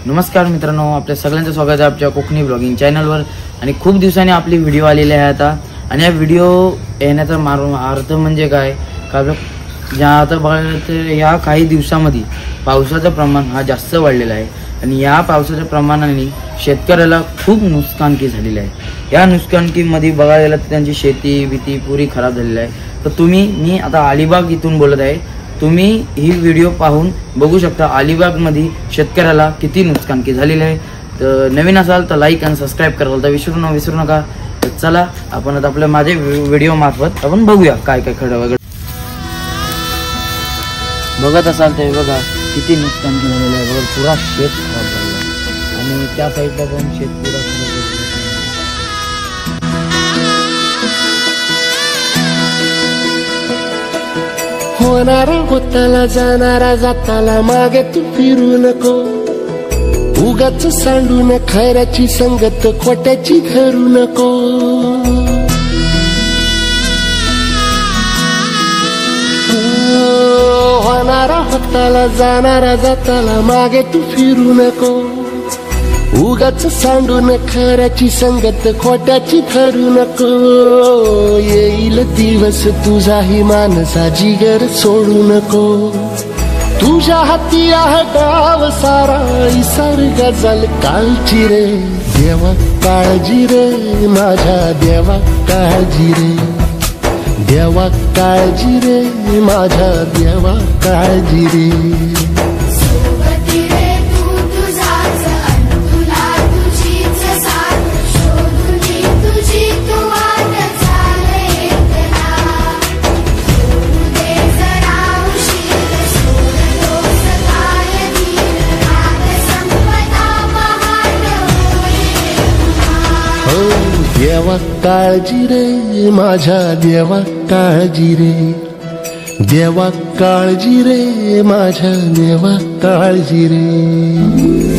नमस्कार मित्रांनो, आपल्या सगळ्यांचं स्वागत आहे आपल्या कोकणी ब्लॉगिंग चॅनलवर। आणि खूप दिवसांनी आपली व्हिडिओ आलेली आहे आता। आणि या व्हिडिओ येण्याचा अर्थ म्हणजे काय का ज्या आता बघायला तर या काही दिवसांमध्ये पावसाचं प्रमाण हा जास्त वाढलेला आहे आणि या पावसाच्या प्रमाणाने शेतकऱ्याला खूप नुकसानकी झालेली आहे। या नुकसानकीमध्ये बघायला तर त्यांची शेती भीती पुरी खराब झालेली आहे। तर मी आता अलिबाग इथून बोलत आहे। तुम्ही ही व्हिडिओ पाहून बघू शकता अलिबाग मध्ये शेतकऱ्याला किती नुकसानकी झालेली आहे। तर नवीन असाल तर लाईक आणि सबस्क्राइब करायला तर विसरू नका। तर चला आपण आता आपल्या माझे व्हिडिओ मार्फत आपण बघूया काय काय खरं वगैरे बघत असाल तर बघा किती नुकसानकी झालेलं आहे। बघा पुरा शेत खराब झालेला आहे आणि त्या साईडला पण शेत पुरा खराब झालेला आहे। होणारा होताला जाणारा जाताला मागे तू फिरू नको। उगाच सांडून खऱ्याची संगत खोट्याची धरू नको। होणारा होताला जाणारा जाताला मागे तू फिरू नको। उगाच सांडून खऱ्याची संगत खोट्याची धरू नको। येईल दिवस तुझाही मानसा जिगर सोडू नको। तुझ्या हाती आहे डाव सारा इसार गजल काळजी रे देवा काळजी रे माझ्या देवा काळजी रे देवा काळजी रे माझ्या देवा काळजी रे। देवा काळजी रे माझ्या देवा काळजी रे देवा काळजी रे माझ्या देवा काळजी रे।